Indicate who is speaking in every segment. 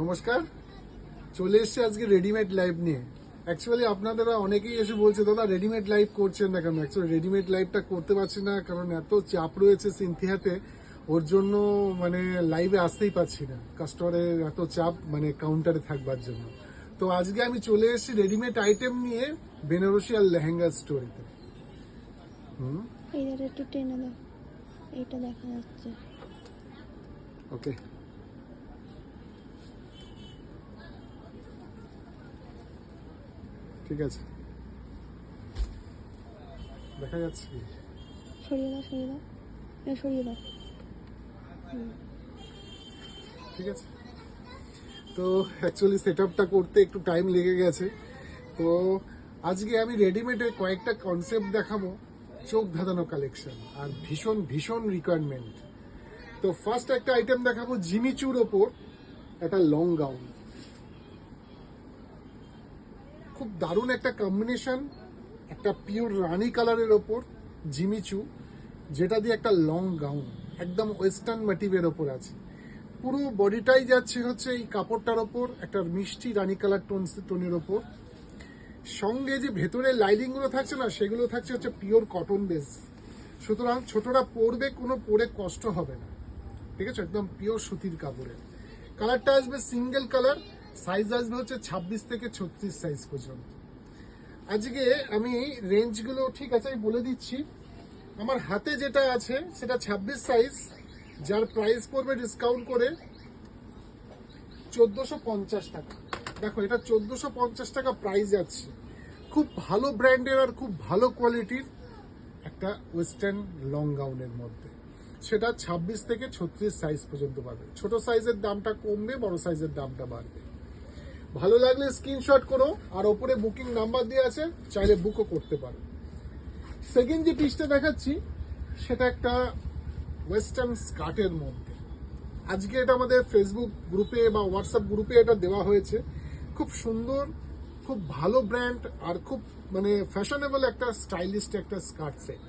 Speaker 1: নমস্কার, চলে এসছে আজকে রেডিমেড লাইভ নিয়ে। অ্যাকচুয়ালি আপনারা অনেকেই এসে বলছে দাদা রেডিমেড লাইভ করছেন না কেন। অ্যাকচুয়ালি রেডিমেড লাইভটা করতে পারছি না, কারণ এত চাপ রয়েছে সিনথিয়াতে, ওর জন্য মানে লাইভে আসতেই পারছি না। কাস্টমারের এত চাপ, মানে কাউন্টারে থাকবার জন্য। তো আজকে আমি চলে এসেছি রেডিমেড আইটেম নিয়ে বেনারসি আর লেহেঙ্গা স্টোরিতে।
Speaker 2: এইটা একটু টেনে দাও, এইটা দেখা যাচ্ছে।
Speaker 1: ওকে, ঠিক আছে, দেখা যাচ্ছে কি?
Speaker 2: সরিয়ে দাও, সরিয়ে দাও, সরিয়ে দাও।
Speaker 1: ঠিক আছে। তো অ্যাকচুয়ালি সেট আপটা করতে একটু টাইম লেগে গেছে। তো আজকে আমি রেডিমেডের কয়েকটা কনসেপ্ট দেখাবো, চোখ ধাঁধানো কালেকশন, আর ভীষণ ভীষণ রিকোয়ারমেন্ট। তো ফার্স্ট একটা আইটেম দেখাবো জিমিচুর ওপর একটা লং গাউন। খুব দারুণ একটা কম্বিনেশন, একটা পিওর রানি কালারের ওপর জিমিচু, যেটা দিয়ে একটা লং গাউন একদম ওয়েস্টার্ন মোটিভের ওপর আছে। পুরো বডিটাই যাচ্ছে হচ্ছে এই কাপড়টার ওপর একটা মিষ্টি রানি কালার টোনের ওপর। সঙ্গে যে ভেতরে লাইনিং গুলো থাকছে না, সেগুলো থাকছে হচ্ছে পিওর কটন বেস। সুতরাং ছোটরা পরবে, কোনো পরে কষ্ট হবে না। ঠিক আছে, একদম পিওর সুতির কাপড়ের। কালারটা আসবে সিঙ্গেল কালার, সাইজ আসবে হচ্ছে 26 থেকে 36 সাইজ পর্যন্ত। আজকে আমি রেঞ্জগুলো ঠিক আছে আমি বলে দিচ্ছি। আমার হাতে যেটা আছে সেটা 26 সাইজ, যার প্রাইস পড়বে ডিসকাউন্ট করে 1450 টাকা। দেখো, এটা 1450 টাকা প্রাইস যাচ্ছে। খুব ভালো ব্র্যান্ডের আর খুব ভালো কোয়ালিটির একটা ওয়েস্টার্ন লং গাউনের মধ্যে, সেটা 26 থেকে 36 সাইজ পর্যন্ত পাবে। ছোট সাইজের দামটা কমবে, বড় সাইজের দামটা বাড়বে। ভালো লাগলে স্ক্রিনশট করো, আর ওপরে বুকিং নাম্বার দেওয়া আছে, চাইলে বুকও করতে পারো। সেকেন্ড যে পিসটা দেখাচ্ছি সেটা একটা ওয়েস্টার্ন স্কার্টের মধ্যে। আজকে এটা আমাদের ফেসবুক গ্রুপে বা হোয়াটসঅ্যাপ গ্রুপে এটা দেওয়া হয়েছে। খুব সুন্দর, খুব ভালো ব্র্যান্ড, আর খুব মানে ফ্যাশনেবল একটা স্টাইলিস্ট একটা স্কার্ট সেট।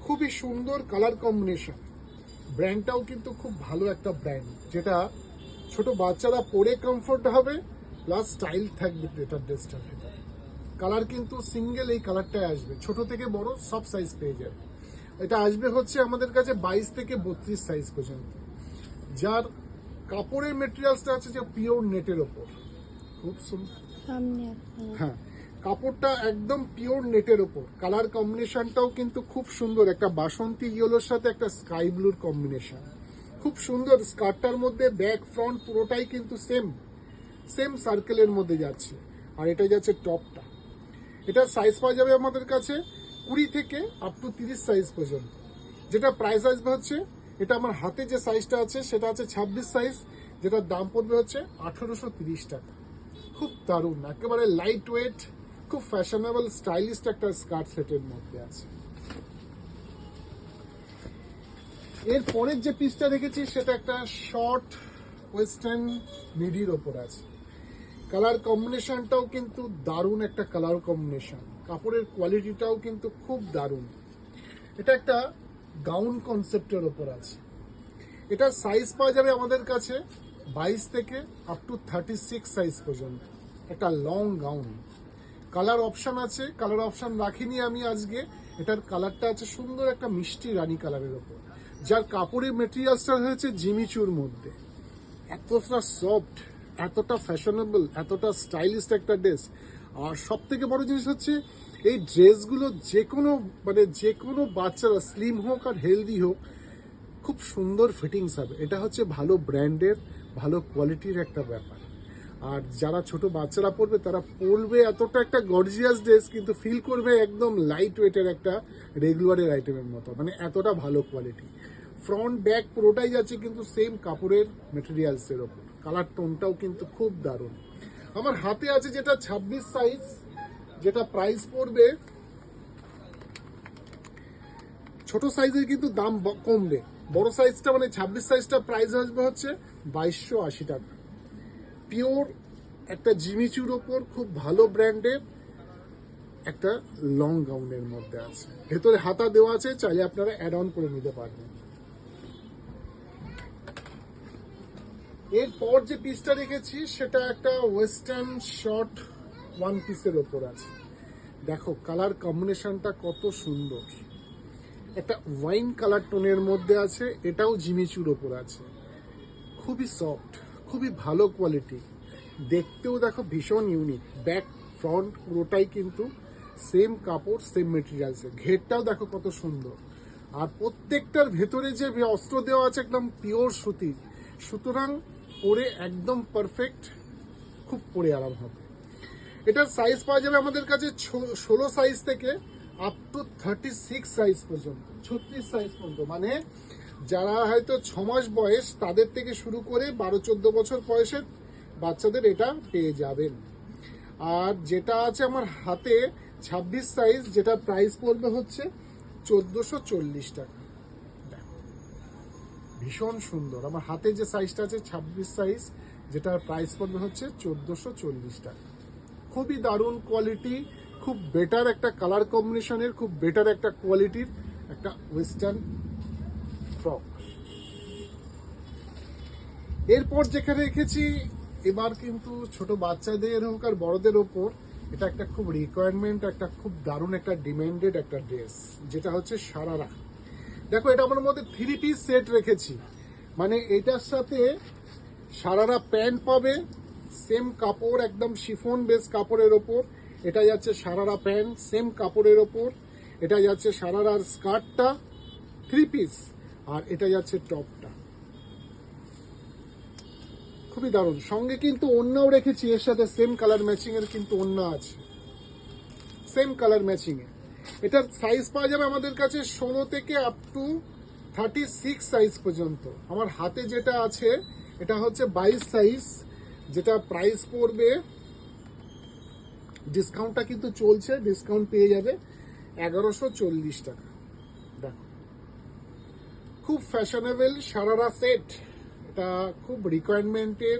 Speaker 1: খুবই সুন্দর কালার কম্বিনেশন। ব্র্যান্ডটাও কিন্তু খুব ভালো একটা ব্র্যান্ড, যেটা ছোট বাচ্চারা পরে কমফোর্ট হবে, প্লাস স্টাইল থাকবে এটা ড্রেসটার ভেতরে। কালার কিন্তু সিঙ্গেল এই কালারটাই আসবে, ছোট থেকে বড় সব সাইজ পেয়ে যাবে। এটা আসবে হচ্ছে আমাদের কাছে 22 থেকে 32 সাইজ পর্যন্ত। যার কাপড়ের মেটেরিয়ালসটা আছে যে পিওর নেটের ওপর, খুব সুন্দর। হ্যাঁ, কাপড়টা একদম পিওর নেটের ওপর। কালার কম্বিনেশনটাও কিন্তু খুব সুন্দর, একটা বাসন্তী ইয়েলোর সাথে একটা স্কাই ব্লুর কম্বিনেশন। খুব সুন্দর। স্কার্টটার মধ্যে ব্যাক ফ্রন্ট পুরোটাই কিন্তু সেম সার্কেলের মধ্যে যাচ্ছে। আর এটা যাচ্ছে টপটা। এটা সাইজ পাওয়া যাবে আমাদের কাছে 20 থেকে আপ টু 30 সাইজ পর্যন্ত। যেটা প্রাইস আসবে হচ্ছে, এটা আমার হাতে যে সাইজটা আছে সেটা আছে 26 সাইজ, যেটার দাম পড়বে হচ্ছে 1830 টাকা। খুব দারুণ, একেবারে লাইট ওয়েট, খুব ফ্যাশনেবল স্টাইলিস্ট একটা স্কার্ট সেটের মধ্যে আছে। এর পরের যে পিসটা দেখেছি সেটা একটা শর্ট ওয়েস্টার্ন মিডির ওপর আছে। কালার কম্বিনেশনটাও কিন্তু দারুণ একটা কালার কম্বিনেশন। কাপড়ের কোয়ালিটিটাও কিন্তু খুব দারুণ। এটা একটা গাউন কনসেপ্টের ওপর আছে। এটা সাইজ পাওয়া যাবে আমাদের কাছে 22 থেকে আপ টু 36 সাইজ পর্যন্ত। একটা লং গাউন। কালার অপশন আছে, কালার অপশন রাখিনি আমি আজকে। এটার কালারটা আছে সুন্দর একটা মিষ্টি রানী কালারের ওপর, যার কাপড়ের মেটেরিয়ালসটা হয়েছে জিমিচুর মধ্যে। এতটা সফট, এতটা ফ্যাশনেবল, এতটা স্টাইলিস্ট একটা ড্রেস। আর সব থেকে বড় জিনিস হচ্ছে এই ড্রেসগুলো যে কোনো বাচ্চারা, স্লিম হোক আর হেলদি হোক, খুব সুন্দর ফিটিংস হবে। এটা হচ্ছে ভালো ব্র্যান্ডের, ভালো কোয়ালিটির একটা ব্যাপার। আর যারা ছোট বাচ্চারা পরবে তারা পরবে এতটা একটা গর্জিয়াস ড্রেস, কিন্তু ফিল করবে একদম লাইট ওয়েটের একটা রেগুলারের আইটেমের মতো, মানে এতটা ভালো কোয়ালিটি। ফ্রন্ট ব্যাক পুরোটাই যাচ্ছে কিন্তু সেম কাপড়ের মেটেরিয়ালসের ওপর। কালার টোনটাও কিন্তু খুব দারুণ। আমার হাতে আছে যেটা 26 সাইজ, যেটা প্রাইস পড়বে, ছোট সাইজের কিন্তু দাম কমবে। বড় সাইজটা মানে 26 সাইজটা প্রাইস আসবে হচ্ছে 2280 টাকা। পিওর একটা জিমিচুর ওপর খুব ভালো ব্র্যান্ডের একটা লং গাউনের মধ্যে আছে। ভেতরে হাতা দেওয়া আছে, চাইলে আপনারা অ্যাড অন করে নিতে পারবেন। এরপর যে পিসটা রেখেছি সেটা একটা ওয়েস্টার্ন শর্ট ওয়ান পিসের ওপর আছে। দেখো কালার কম্বিনেশনটা কত সুন্দর, একটা ওয়াইন কালার টোনের মধ্যে আছে, এটাও জিমিচুর ওপর আছে। খুবই সফট, খুবই ভালো কোয়ালিটি, দেখতেও দেখো ভীষণ ইউনিক। ব্যাক ফ্রন্ট পুরোটাই কিন্তু সেম কাপড়, সেম মেটেরিয়ালসে। ঘেরটাও দেখো কত সুন্দর। আর প্রত্যেকটার ভেতরে যে অস্ত্র দেওয়া আছে একদম পিওর সুতি, সুতরাং পরে একদম পারফেক্ট, খুব পরে আরাম হবে। এটার সাইজ পাওয়া যাবে আমাদের কাছে 16 সাইজ থেকে আপ টু 36 সাইজ পর্যন্ত, 36 সাইজ পর্যন্ত। মানে যারা হয়তো 6 মাস বয়স তাদের থেকে শুরু করে 12-14 বছর বয়সের বাচ্চাদের এটা পেয়ে যাবেন। আর যেটা আছে আমার হাতে 26 সাইজ, যেটা প্রাইস পড়বে হচ্ছে 1440 টাকা। ভীষণ সুন্দর। আমার হাতে যে সাইজটা আছে 26 সাইজ, যেটার প্রাইস পড়বে হচ্ছে 1440 টাকা। খুবই দারুণ কোয়ালিটি, খুব বেটার একটা কালার কম্বিনেশনের, খুব বেটার একটা কোয়ালিটির একটা ওয়েস্টার্ন ফ্রক। এরপর যেখানে রেখেছি, এবার কিন্তু ছোট বাচ্চাদের হোক আর বড়দের ওপর এটা একটা খুব রিকোয়ারমেন্ট, একটা খুব দারুণ একটা ডিমান্ডেড একটা ড্রেস, যেটা হচ্ছে সারারা। দেখো এটা আমার মধ্যে 3 পিস সেট রেখেছি। মানে এটার সাথে সারারা প্যান্ট পাবে, সেম কাপড়, একদম শিফন বেস কাপড়ের ওপর। এটা যাচ্ছে সারারা প্যান্ট, সেম কাপড়ের ওপর। এটা যাচ্ছে সারারার স্কার্টটা 3 পিস, আর এটা যাচ্ছে টপটা। খুবই দারুণ। সঙ্গে কিন্তু ওড়নাও রেখেছি এর সাথে, সেম কালার ম্যাচিং এর কিন্তু ওড়না আছে, সেম কালার ম্যাচিং এ। এটার সাইজ পাওয়া যাবে আমাদের কাছে 16 থেকে আপ টু 36 সাইজ পর্যন্ত। আমার হাতে যেটা আছে এটা হচ্ছে 22 সাইজ, যেটা প্রাইস পড়বে, ডিসকাউন্টটা কিন্তু চলছে, ডিসকাউন্ট পেয়ে যাবে 1140 টাকা। দেখো খুব ফ্যাশনেবল সারারা সেট, এটা খুব রিকোয়ারমেন্টের,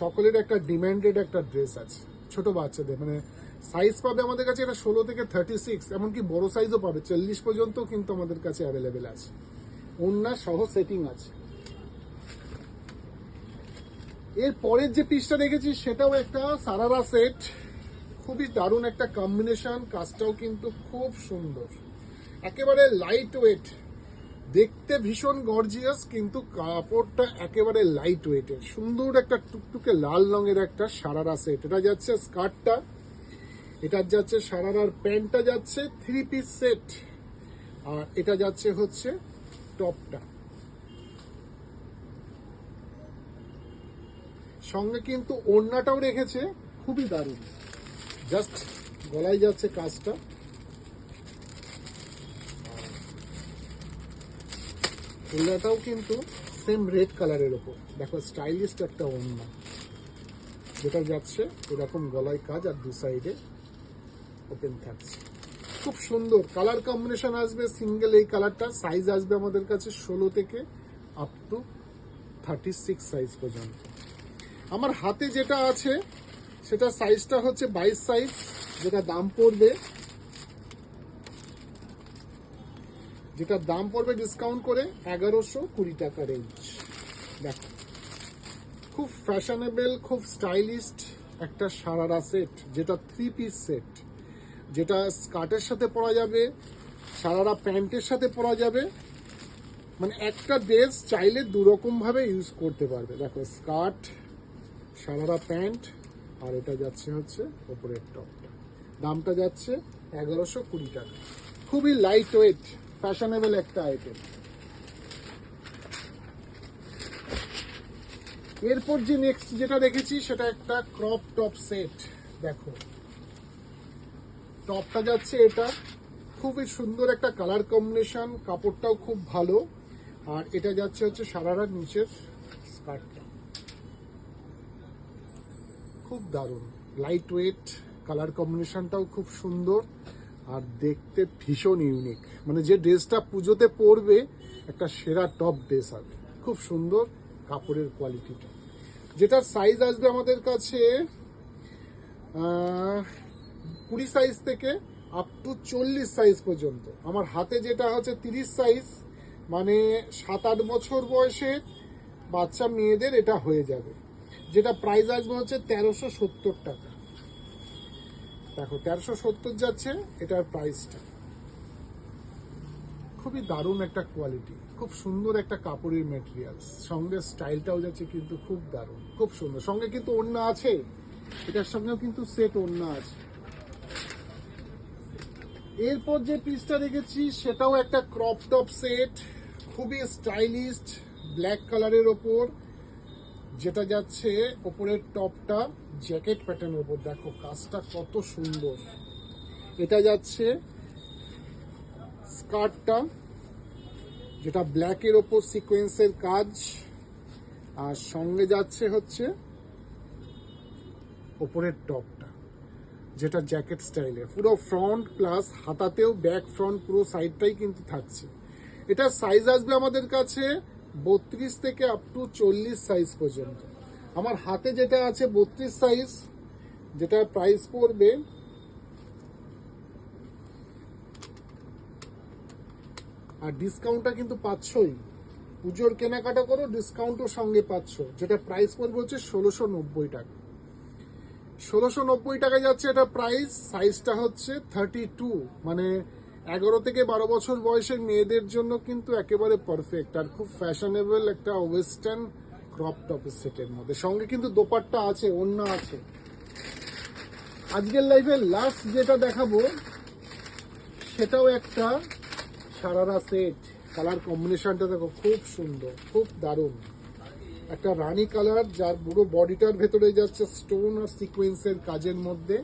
Speaker 1: সকলের একটা ডিমান্ডেড একটা ড্রেস আছে ছোট বাচ্চাদের। মানে সাইজ পাবে আমাদের কাছে এটা 16 থেকে 36, এমনকি বড় সাইজও পাবে 40 পর্যন্ত কিন্তু আমাদের কাছে অ্যাভেলেবেল আছে। ওড়না সহ সেটিং আছে। এর পরের যে পিসটা রেখেছি সেটাও একটা সারারা সেট, খুবই দারুণ একটা কম্বিনেশন, কাজটাও কিন্তু খুব সুন্দর, একেবারে লাইট ওয়েট, দেখতে ভীষণ গর্জিয়াস, কিন্তু কাপড়টা একেবারে লাইট ওয়েটের। সুন্দর একটা টুকটুকে লাল রঙের একটা সারারা সেট। এটা যাচ্ছে স্কার্টটা, এটা যাচ্ছে সারারার প্যান্টটা যাচ্ছে 3 পিস সেট, আর এটা যাচ্ছে হচ্ছে টপটা। সঙ্গে কিন্তু ওড়নাটাও রেখেছে, খুবই দারুণ। জাস্ট গলায় যাচ্ছে কাজটা, ওড়নাটাও কিন্তু সেম রেড কালারের ওপর। দেখো স্টাইলিস্ট একটা ওড়না, যেটা যাচ্ছে এরকম গলায় কাজ, আর দু সাইডে ওপেন থাকছে। খুব সুন্দর কালার কম্বিনেশন আসবে, সিঙ্গেল এই কালারটা। সাইজ আসবে আমাদের কাছে 16 থেকে আপ টু 36 সাইজ পর্যন্ত। আমার হাতে যেটা আছে সেটা সাইজটা হচ্ছে 22 সাইজ, যেটা দাম পড়বে, ডিসকাউন্ট করে 1120 টাকা রেঞ্জ। দেখো খুব ফ্যাশনেবল, খুব স্টাইলিস্ট একটা সারারা সেট, যেটা 3 পিস সেট, যেটা স্কার্টের সাথে পরা যাবে, সারারা প্যান্টের সাথে পরা যাবে। মানে একটা ড্রেস চাইলে দুরকম ভাবে ইউজ করতে পারবে। দেখো স্কার্ট, সারারা প্যান্ট, আর এটা যাচ্ছে হচ্ছে ওপরের টপটা। দামটা যাচ্ছে 1120 টাকা। খুবই লাইট ওয়েট, ফ্যাশনেবল একটা আইটেম। এরপর যে নেক্সট যেটা দেখেছি সেটা একটা ক্রপ টপ সেট। দেখো টপটা যাচ্ছে, এটা খুবই সুন্দর একটা কালার কম্বিনেশন, কাপড়টাও খুব ভালো। আর এটা যাচ্ছে হচ্ছে সারারার নিচের স্কার্টটা, খুব দারুণ লাইট ওয়েট, কালার কম্বিনেশনটাও খুব সুন্দর, আর দেখতে ভীষণ ইউনিক। মানে যে ড্রেসটা পুজোতে পরবে একটা সেরা টপ ড্রেস হবে। খুব সুন্দর কাপড়ের কোয়ালিটিটা। যেটার সাইজ আসবে আমাদের কাছে 20 সাইজ থেকে আপ টু 40 সাইজ পর্যন্ত। আমার হাতে যেটা হচ্ছে 30 সাইজ, মানে 7-8 বছর বয়সে বাচ্চা মেয়েদের এটা হয়ে যাবে, যেটা প্রাইস আসবে হচ্ছে 1370 টাকা। দেখো 1370 যাচ্ছে এটার প্রাইসটা। খুবই দারুণ একটা কোয়ালিটি, খুব সুন্দর একটা কাপড়ের মেটেরিয়াল, সঙ্গে স্টাইলটাও যাচ্ছে কিন্তু খুব দারুণ, খুব সুন্দর। সঙ্গে কিন্তু ওড়না আছে, এটার সঙ্গেও কিন্তু সেট ওড়না আছে। এরপর যে পিসটা রেখেছি সেটাও একটা ক্রপ টপ সেট, খুবই স্টাইলিস্ট, ব্ল্যাক কালারের ওপর, যেটা যাচ্ছে ওপরের টপটা জ্যাকেট প্যাটার্নের ওপর। দেখো কাজটা কত সুন্দর। এটা যাচ্ছে স্কার্টটা, যেটা ব্ল্যাকের ওপর সিকোয়েন্সের কাজ, আর সঙ্গে যাচ্ছে হচ্ছে ওপরের টপটা, যেটা জ্যাকেট স্টাইলের, পুরো ফ্রন্ট প্লাস হাতাতেও ব্যাক ফ্রন্ট পুরো সাইডটাই কিন্তু থাকছে। এটা সাইজ আসবে আমাদের কাছে 32 থেকে আপ টু 40 সাইজ পর্যন্ত। আমার হাতে যেটা আছে 32 সাইজ, যেটা প্রাইস পড়বে আর ডিসকাউন্টটা কিন্তু পাচ্ছই, পুজোর কেনাকাটা করো ডিসকাউন্টও সঙ্গে পাচ্ছ, যেটা প্রাইস পড়বে হচ্ছে 1690 টাকা। 1690 টাকা যাচ্ছে এটা প্রাইস। সাইজটা হচ্ছে 32, মানে 11 থেকে 12 বছর বয়সের মেয়েদের জন্য কিন্তু একেবারে পারফেক্ট, আর খুব ফ্যাশনেবল একটা ওয়েস্টার্ন ক্রপ টপের সেটের মধ্যে। সঙ্গে কিন্তু দোপাট্টা আছে, ওড়না আছে। আজকের লাইফে লাস্ট যেটা দেখাবো সেটাও একটা সারারা সেট। কালার কম্বিনেশনটা দেখো খুব সুন্দর, খুব দারুণ, একটা রানী কালার, যার পুরো বডিটার ভেতরে যাচ্ছে স্টোন আর সিকোয়েন্সের কাজের মধ্যে।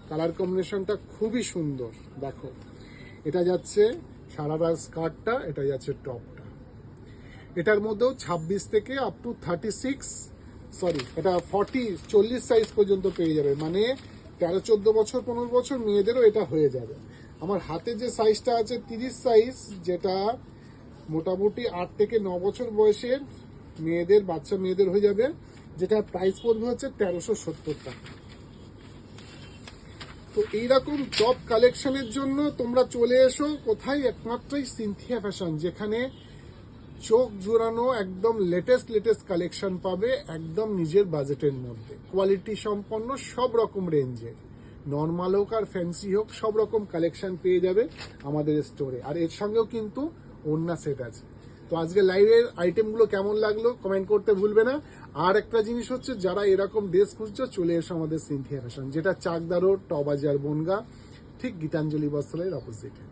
Speaker 1: কালার কম্বিনেশনটা খুবই সুন্দর। দেখো এটা যাচ্ছে সারারা স্কার্টটা, এটা যাচ্ছে টপটা। এটার মধ্যেও 26 থেকে আপ টু 36, সরি এটা 40 সাইজ পর্যন্ত পেয়ে যাবে, মানে 13-14 বছর 15 বছর মেয়েদেরও এটা হয়ে যাবে। আমার হাতে যে সাইজটা আছে 30 সাইজ, যেটা মোটামুটি 8 থেকে 9 বছর বয়সের মেয়েদের, বাচ্চা মেয়েদের হয়ে যাবে, যেটা প্রাইস পড়বে হচ্ছে 1370 টাকা। তো এইরকম টপ কালেকশনের জন্য তোমরা চলে এসো কোথায়? একমাত্রই সিনথিয়া ফ্যাশন, যেখানে চোখ জোড়ানো একদম লেটেস্ট কালেকশন পাবে একদম নিজের বাজেটের মধ্যে, কোয়ালিটি সম্পন্ন সব রকম রেঞ্জের, নর্মাল হোক আর ফ্যান্সি হোক সব রকম কালেকশন পেয়ে যাবে আমাদের স্টোরে। আর এর সঙ্গেও কিন্তু ওড়না সেট আছে। তো আজকে লাইভের আইটেমগুলো কেমন লাগলো কমেন্ট করতে ভুলবে না। আর একটা জিনিস হচ্ছে, যারা এরকম ড্রেস খুঁজছো চলে এসো আমাদের সিনথিয়া ফ্যাশন, যেটা চাকদা রোড, টবাজার, বনগা, ঠিক গীতাঞ্জলি বস্ত্রালয়ের অপোজিটে।